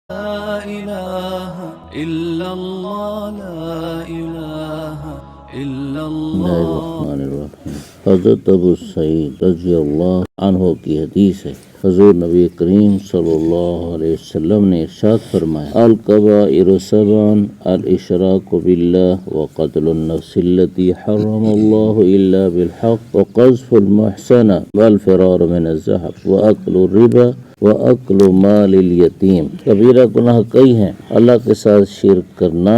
لا إله إلا الله لا إله إلا الله الرحمن حضرت ابو سعید رضی اللہ عنہ کی حدیث ہے، حضور نبی کریم صلی اللہ علیہ وسلم نے ارشاد فرمایا، الکبائر سبع، الاشراک باللہ وقتل النفس التي حرم اللہ الا بالحق وقذف المحصنہ والفرار من الزحف واکل الربا وَأَكْلُ مَالِ الْيَتِيمِ۔ کبیرہ گناہ کئی ہیں، اللہ کے ساتھ شرک کرنا،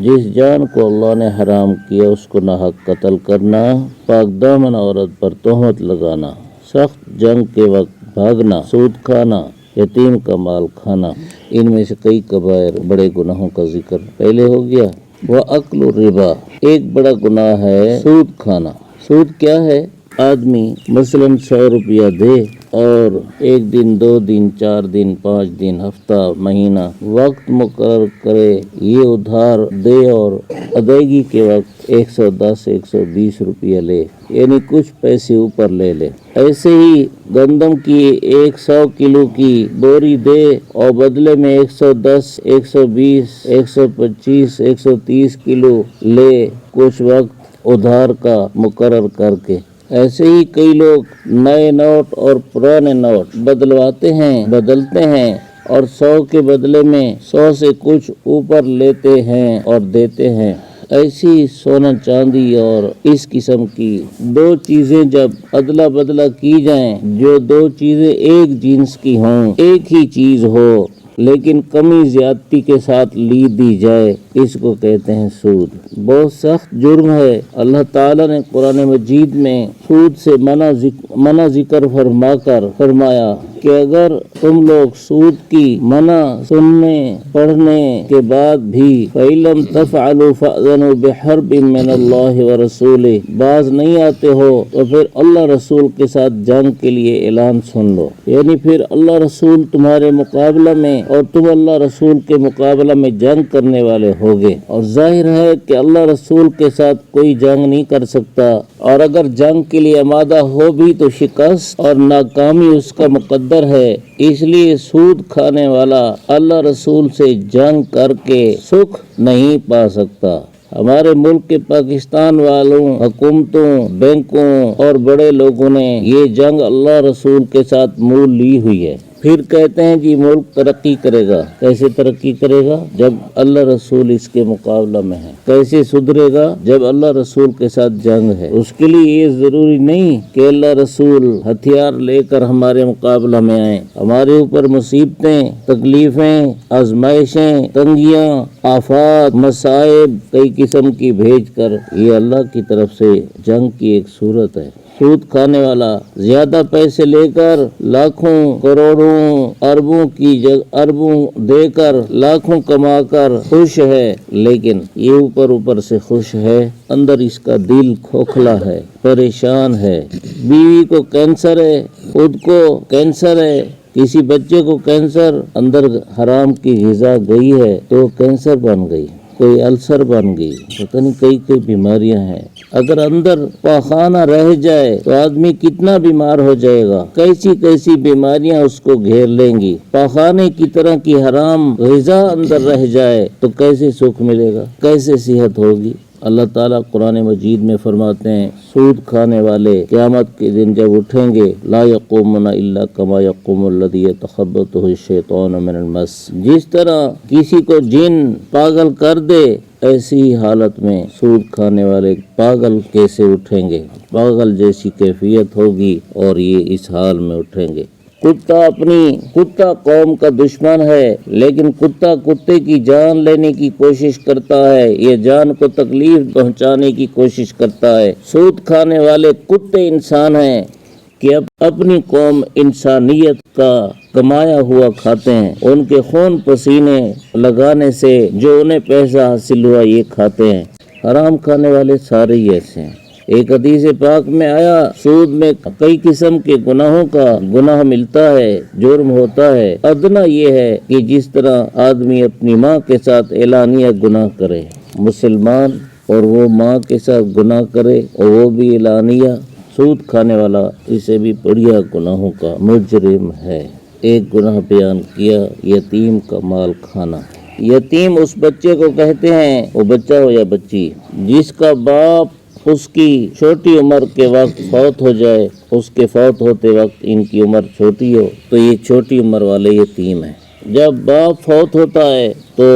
جس جان کو اللہ نے حرام کیا اس کو ناحق قتل کرنا، پاک دامن عورت پر تہمت لگانا، سخت جنگ کے وقت بھاگنا، سود کھانا، یتیم کا مال کھانا۔ ان میں سے کئی کبائر بڑے گناہوں کا ذکر پہلے ہو گیا۔ وَأَكْلُ الرِّبَا، ایک بڑا گناہ ہے سود کھانا۔ سود کیا ہے؟ آدمی مثلاً 100 روپیہ دے اور 1 دن 2 دن 4 دن 5 دن ہفتہ مہینہ وقت مقرر کرے، یہ ادھار دے اور ادائیگی کے وقت 110 120 روپیہ لے، یعنی کچھ پیسے اوپر لے لے۔ ایسے ہی گندم کی 100 کلو کی بوری دے اور بدلے میں 110 120 125 130 کلو لے، کچھ وقت ادھار کا مقرر کر کے۔ ایسے ہی کئی لوگ نئے نوٹ اور پرانے نوٹ بدلتے ہیں اور 100 کے بدلے میں 100 سے کچھ اوپر لیتے ہیں اور دیتے ہیں۔ ایسی سونا چاندی اور اس قسم کی دو چیزیں جب ادلا بدلا کی جائیں، جو دو چیزیں ایک جنس کی ہوں، ایک ہی چیز ہو لیکن کمی زیادتی کے ساتھ لی دی جائے، اس کو کہتے ہیں سود۔ بہت سخت جرم ہے۔ اللہ تعالیٰ نے قرآن مجید میں سود سے منع ذکر فرما کر فرمایا کہ اگر تم لوگ سود کی منع سننے پڑھنے کے بعد بھی فَإِلَّمْ تَفْعَلُوا فَأْذَنُوا بِحَرْبٍ مِّنَ اللَّهِ وَرَسُولِهِ باز نہیں آتے ہو تو پھر اللہ رسول کے ساتھ جنگ کے لیے اعلان سن لو، یعنی پھر اللہ رسول تمہارے مقابلہ میں اور تم اللہ رسول کے مقابلہ میں جنگ کرنے والے ہوگے۔ اور ظاہر ہے کہ اللہ رسول کے ساتھ کوئی جنگ نہیں کر سکتا، اور اگر جنگ کے لیے آمادہ ہو بھی تو شکست اور ناکامی اس کا مقدر ہے۔ اس لیے سود کھانے والا اللہ رسول سے جنگ کر کے سکھ نہیں پا سکتا۔ ہمارے ملک کے پاکستان والوں، حکومتوں، بینکوں اور بڑے لوگوں نے یہ جنگ اللہ رسول کے ساتھ مول لی ہوئی ہے۔ پھر کہتے ہیں جی ملک ترقی کرے گا۔ کیسے ترقی کرے گا جب اللہ رسول اس کے مقابلہ میں ہے؟ کیسے سدھرے گا جب اللہ رسول کے ساتھ جنگ ہے؟ اس کے لیے یہ ضروری نہیں کہ اللہ رسول ہتھیار لے کر ہمارے مقابلہ میں آئیں۔ ہمارے اوپر مصیبتیں، تکلیفیں، آزمائشیں، تنگیاں، آفات، مصائب کئی قسم کی بھیج کر یہ اللہ کی طرف سے جنگ کی ایک صورت ہے۔ سود کھانے والا زیادہ پیسے لے کر لاکھوں کروڑوں اربوں دے کر لاکھوں کما کر خوش ہے، لیکن یہ اوپر سے خوش ہے، اندر اس کا دل کھوکھلا ہے، پریشان ہے۔ بیوی کو کینسر ہے، خود کو کینسر ہے، کسی بچے کو کینسر، اندر حرام کی غذا گئی ہے تو کینسر بن گئی، کوئی السر بن گئی، پتہ نہیں کئی بیماریاں ہیں۔ اگر اندر پاخانہ رہ جائے تو آدمی کتنا بیمار ہو جائے گا، کیسی بیماریاں اس کو گھیر لیں گی۔ پاخانے کی طرح کی حرام غذا اندر رہ جائے تو کیسے سکھ ملے گا، کیسے صحت ہوگی؟ اللہ تعالیٰ قرآن مجید میں فرماتے ہیں سود کھانے والے قیامت کے دن جب اٹھیں گے، لا یقومون الا کما یقوم الذی یتخبطہ الشیطان من المس، جس طرح کسی کو جن پاگل کر دے ایسی ہی حالت میں سود کھانے والے پاگل کیسے اٹھیں گے، پاگل جیسی کیفیت ہوگی اور یہ اس حال میں اٹھیں گے۔ کتا قوم کا دشمن ہے، لیکن کتے کی جان لینے کی کوشش کرتا ہے، یہ جان کو تکلیف پہنچانے کی کوشش کرتا ہے۔ سود کھانے والے کتے انسان ہیں کہ اپنی قوم انسانیت کا کمایا ہوا کھاتے ہیں، ان کے خون پسینے لگانے سے جو انہیں پیسہ حاصل ہوا یہ کھاتے ہیں۔ حرام کھانے والے سارے ہی ایسے ہیں۔ ایک حدیث پاک میں آیا سود میں کئی قسم کے گناہوں کا گناہ ملتا ہے، جرم ہوتا ہے۔ ادنا یہ ہے کہ جس طرح آدمی اپنی ماں کے ساتھ اعلانیہ گناہ کرے، مسلمان اور وہ ماں کے ساتھ گناہ کرے اور وہ بھی اعلانیہ، سود کھانے والا اسے بھی بڑیا گناہوں کا مجرم ہے۔ ایک گناہ بیان کیا، یتیم کا مال کھانا۔ یتیم اس بچے کو کہتے ہیں، وہ بچہ ہو یا بچی، جس کا باپ اس کی چھوٹی عمر کے وقت فوت ہو جائے، اس کے فوت ہوتے وقت ان کی عمر چھوٹی ہو تو یہ چھوٹی عمر والے یتیم ہیں۔ جب باپ فوت ہوتا ہے تو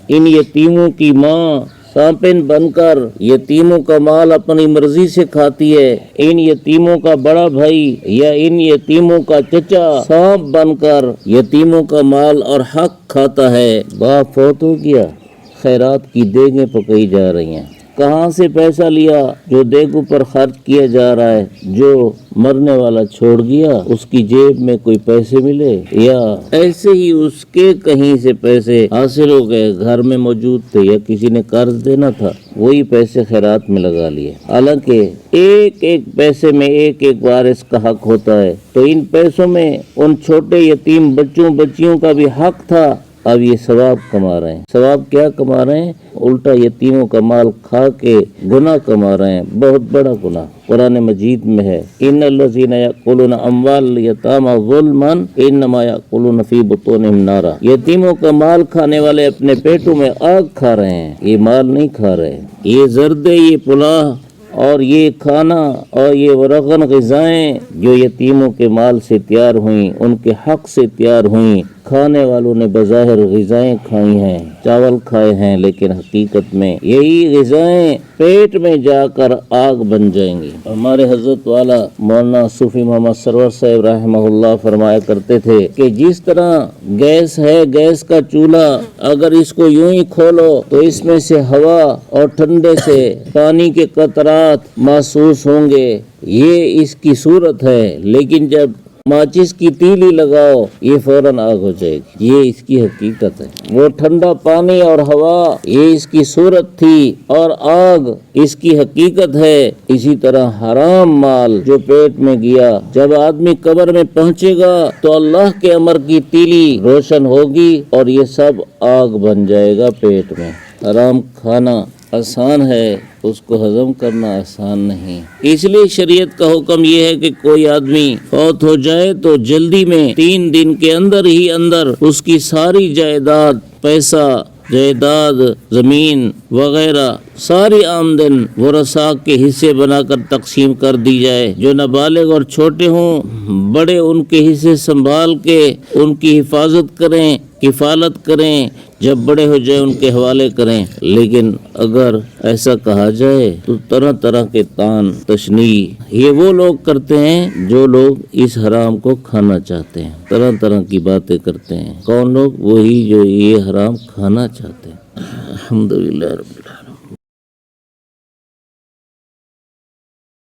ان یتیموں کی ماں سانپن بن کر یتیموں کا مال اپنی مرضی سے کھاتی ہے۔ ان یتیموں کا بڑا بھائی یا ان یتیموں کا چچا سانپ بن کر یتیموں کا مال اور حق کھاتا ہے۔ باپ فوت ہو گیا، خیرات کی دیگیں پکائی جا رہی ہیں، کہاں سے پیسہ لیا جو دیگوں پر خرچ کیا جا رہا ہے؟ جو مرنے والا چھوڑ گیا اس کی جیب میں کوئی پیسے ملے یا ایسے ہی اس کے کہیں سے پیسے حاصل ہو گئے، گھر میں موجود تھے یا کسی نے قرض دینا تھا، وہی پیسے خیرات میں لگا لیے۔ حالانکہ ایک ایک پیسے میں ایک ایک وارث کا حق ہوتا ہے، تو ان پیسوں میں ان چھوٹے یتیم بچوں بچیوں کا بھی حق تھا۔ اب یہ ثواب کما رہے ہیں۔ ثواب کیا کما رہے ہیں؟ الٹا یتیموں کا مال کھا کے گناہ کما رہے ہیں، بہت بڑا گناہ۔ قرآن مجید میں ہے، ان الذین یاکلون اموال الیتامی ظلما انما یاکلون فی بطونہم نارا۔ یتیموں کا مال کھانے والے اپنے پیٹوں میں آگ کھا رہے ہیں، یہ مال نہیں کھا رہے۔ یہ زردے، یہ پلاح اور یہ کھانا اور یہ ورغن غذائیں جو یتیموں کے مال سے تیار ہوئیں، ان کے حق سے تیار ہوئیں، کھانے والوں نے بظاہر غذائیں کھائی ہیں، چاول کھائے ہیں، لیکن حقیقت میں یہی غذائیں پیٹ میں جا کر آگ بن جائیں گی۔ ہمارے حضرت والا مولانا صوفی محمد سرور صاحب رحمہ اللہ فرمایا کرتے تھے کہ جس طرح گیس ہے، گیس کا چولہا، اگر اس کو یوں ہی کھولو تو اس میں سے ہوا اور ٹھنڈے سے پانی کے قطرات محسوس ہوں گے، یہ اس کی صورت ہے، لیکن جب ماچس کی تیلی لگاؤ یہ فوراً آگ ہو جائے گی، یہ اس کی حقیقت ہے۔ وہ ٹھنڈا پانی اور ہوا یہ اس کی صورت تھی اور آگ اس کی حقیقت ہے۔ اسی طرح حرام مال جو پیٹ میں گیا، جب آدمی قبر میں پہنچے گا تو اللہ کے امر کی تیلی روشن ہوگی اور یہ سب آگ بن جائے گا پیٹ میں۔ حرام کھانا آسان ہے، اس کو ہضم کرنا آسان نہیں۔ اس لیے شریعت کا حکم یہ ہے کہ کوئی آدمی فوت ہو جائے تو جلدی میں 3 دن کے اندر ہی اندر اس کی ساری جائیداد، پیسہ، جائیداد، زمین وغیرہ ساری آمدن ورثاء کے حصے بنا کر تقسیم کر دی جائے۔ جو نابالغ اور چھوٹے ہوں، بڑے ان کے حصے سنبھال کے ان کی حفاظت کریں، کفالت کریں، جب بڑے ہو جائے ان کے حوالے کریں۔ لیکن اگر ایسا کہا جائے تو طرح طرح کے تان تشنیع یہ وہ لوگ کرتے ہیں جو لوگ اس حرام کو کھانا چاہتے ہیں، طرح طرح کی باتیں کرتے ہیں۔ کون لوگ؟ وہی جو یہ حرام کھانا چاہتے ہیں۔ الحمدللہ رب العالمین۔